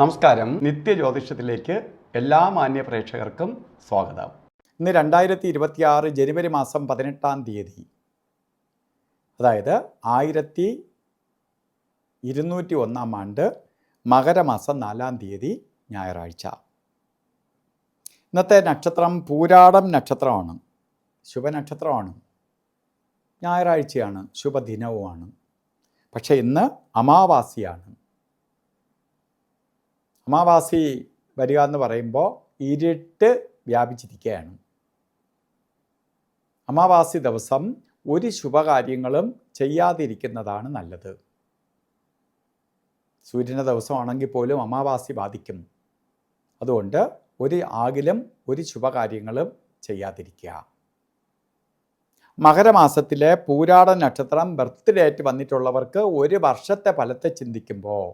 നമസ്കാരം. നിത്യജ്യോതിഷത്തിലേക്ക് എല്ലാ മാന്യ പ്രേക്ഷകർക്കും സ്വാഗതം. ഇന്ന് 2026 ജനുവരി മാസം 18-ാം തീയതി, അതായത് 1201-ാം ആണ്ട് മകരമാസം 4-ാം തീയതി ഞായറാഴ്ച. ഇന്നത്തെ നക്ഷത്രം പൂരാടം നക്ഷത്രമാണ്, ശുഭനക്ഷത്രമാണ്, ഞായറാഴ്ചയാണ്, ശുഭദിനവുമാണ്. പക്ഷേ ഇന്ന് അമാവാസിയാണ്. അമാവാസി വരിക എന്ന് പറയുമ്പോൾ ഇരുട്ട് വ്യാപിച്ചിരിക്കുകയാണ്. അമാവാസി ദിവസം ഒരു ശുഭകാര്യങ്ങളും ചെയ്യാതിരിക്കുന്നതാണ് നല്ലത്. സൂര്യൻ്റെ ദിവസമാണെങ്കിൽ പോലും അമാവാസി ബാധിക്കും. അതുകൊണ്ട് ഒരു ശുഭകാര്യങ്ങളും ചെയ്യാതിരിക്കുക. മകരമാസത്തിലെ പൂരാട നക്ഷത്രം ബർത്ത് ഡേറ്റ് വന്നിട്ടുള്ളവർക്ക് ഒരു വർഷത്തെ ഫലത്തെ ചിന്തിക്കുമ്പോൾ,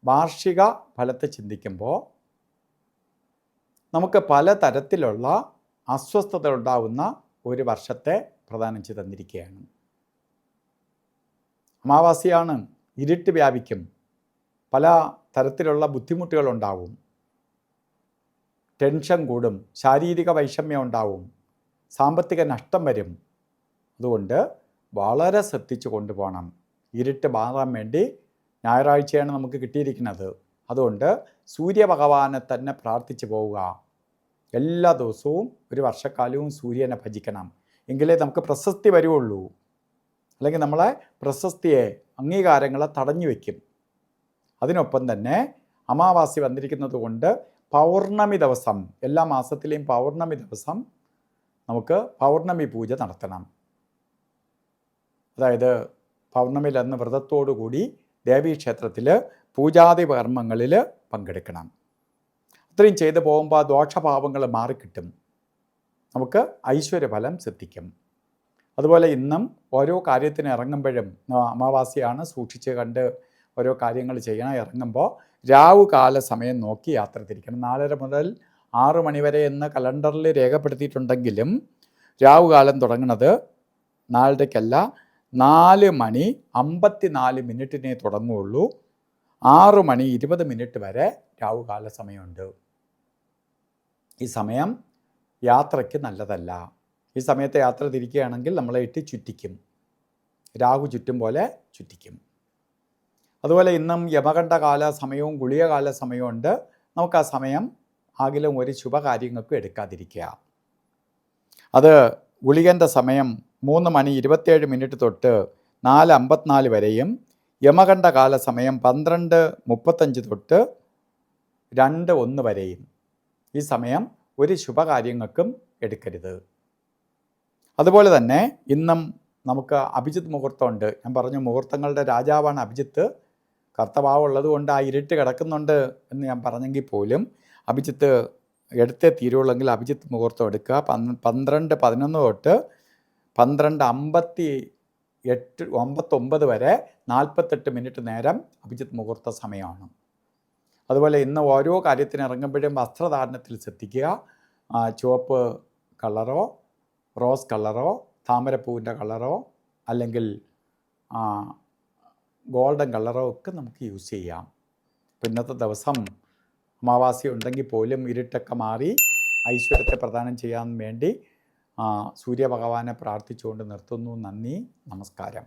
വാർഷിക ഫലത്തെ ചിന്തിക്കുമ്പോൾ നമുക്ക് പലതരത്തിലുള്ള അസ്വസ്ഥത ഉണ്ടാകുന്ന ഒരു വർഷത്തെ പ്രദാനം ചെയ്ത് തന്നിരിക്കുകയാണ്. അമാവാസിയാണ്, ഇരുട്ട് വ്യാപിക്കും, പല തരത്തിലുള്ള ബുദ്ധിമുട്ടുകളുണ്ടാവും, ടെൻഷൻ കൂടും, ശാരീരിക വൈഷമ്യം ഉണ്ടാവും, സാമ്പത്തിക നഷ്ടം വരും. അതുകൊണ്ട് വളരെ ശ്രദ്ധിച്ചു കൊണ്ടുപോകണം. ഇരുട്ട് മാറാൻ വേണ്ടി ഞായറാഴ്ചയാണ് നമുക്ക് കിട്ടിയിരിക്കുന്നത്. അതുകൊണ്ട് സൂര്യഭഗവാനെ തന്നെ പ്രാർത്ഥിച്ചു പോവുക. എല്ലാ ദിവസവും ഒരു വർഷക്കാലവും സൂര്യനെ ഭജിക്കണം. എങ്കിലേ നമുക്ക് പ്രശസ്തി വരുള്ളൂ. അല്ലെങ്കിൽ നമ്മളെ പ്രശസ്തിയെ, അംഗീകാരങ്ങളെ തടഞ്ഞു വയ്ക്കും. അതിനൊപ്പം തന്നെ അമാവാസി വന്നിരിക്കുന്നത് കൊണ്ട് പൗർണമി ദിവസം, എല്ലാ മാസത്തിലെയും പൗർണമി ദിവസം നമുക്ക് പൗർണമി പൂജ നടത്തണം. അതായത് പൗർണമിയിൽ അന്ന് വ്രതത്തോടുകൂടി ദേവീക്ഷേത്രത്തിൽ പൂജാതി കർമ്മങ്ങളിൽ പങ്കെടുക്കണം. അത്രയും ചെയ്തു പോകുമ്പോൾ ദോഷഭാവങ്ങൾ മാറിക്കിട്ടും, നമുക്ക് ഐശ്വര്യഫലം സിദ്ധിക്കും. അതുപോലെ ഇന്നും ഓരോ കാര്യത്തിന് ഇറങ്ങുമ്പോഴും, അമാവാസിയാണ്, സൂക്ഷിച്ച് കണ്ട് ഓരോ കാര്യങ്ങൾ ചെയ്യണം. ഇറങ്ങുമ്പോൾ രാവുകാല സമയം നോക്കി യാത്ര തിരിക്കണം. 4:30 മുതൽ 6 മണി വരെ എന്ന് കലണ്ടറിൽ രേഖപ്പെടുത്തിയിട്ടുണ്ടെങ്കിലും രാവുകാലം തുടങ്ങുന്നത് 4:30-ക്കല്ല, 4:54 തുടങ്ങുകയുള്ളൂ. 6:20 വരെ രാവുകാല സമയമുണ്ട്. ഈ സമയം യാത്രയ്ക്ക് നല്ലതല്ല. ഈ സമയത്ത് യാത്ര തിരിക്കുകയാണെങ്കിൽ നമ്മളെ ഇട്ട് ചുറ്റിക്കും, രാഹു ചുറ്റും പോലെ ചുറ്റിക്കും. അതുപോലെ ഇന്നും യമകണ്ഠകാല സമയവും ഗുളികകാല സമയവും ഉണ്ട്. നമുക്ക് ആ സമയം ആകിലും ഒരു ശുഭകാര്യങ്ങൾക്കും എടുക്കാതിരിക്കുക. അത് ഗുളികൻ്റെ സമയം 3:27 തൊട്ട് 4:54 വരെയും, യമകണ്ഠകാല സമയം 12:35 തൊട്ട് 2:01 വരെയും. ഈ സമയം ഒരു ശുഭകാര്യങ്ങൾക്കും എടുക്കരുത്. അതുപോലെ തന്നെ ഇന്നും നമുക്ക് അഭിജിത്ത് മുഹൂർത്തമുണ്ട്. ഞാൻ പറഞ്ഞു, മുഹൂർത്തങ്ങളുടെ രാജാവാണ് അഭിജിത്ത്. കർത്തഭാവമുള്ളത് കൊണ്ട് ആ ഇരുട്ട് കിടക്കുന്നുണ്ട് എന്ന് ഞാൻ പറഞ്ഞെങ്കിൽ പോലും അഭിജിത്ത് എടുത്തേ തീരുള്ളെങ്കിൽ അഭിജിത്ത് മുഹൂർത്തം എടുക്കുക. 12:11 തൊട്ട് 12:59 വരെ 48 മിനിറ്റ് നേരം അഭിജിത്ത് മുഹൂർത്ത സമയമാണ്. അതുപോലെ ഇന്ന് ഓരോ കാര്യത്തിന് ഇറങ്ങുമ്പോഴും വസ്ത്രധാരണത്തിൽ ശ്രദ്ധിക്കുക. ചുവപ്പ് കളറോ റോസ് കളറോ താമരപ്പൂവിൻ്റെ കളറോ അല്ലെങ്കിൽ ഗോൾഡൻ കളറോ ഒക്കെ നമുക്ക് യൂസ് ചെയ്യാം. അപ്പോൾ ഇന്നത്തെ ദിവസം അമാവാസി ഉണ്ടെങ്കിൽ പോലും ഇരുട്ടൊക്കെ മാറി ഐശ്വര്യത്തെ പ്രദാനം ചെയ്യാൻ വേണ്ടി സൂര്യഭഗവാനെ പ്രാർത്ഥിച്ചുകൊണ്ട് നിർത്തുന്നു. നന്ദി, നമസ്കാരം.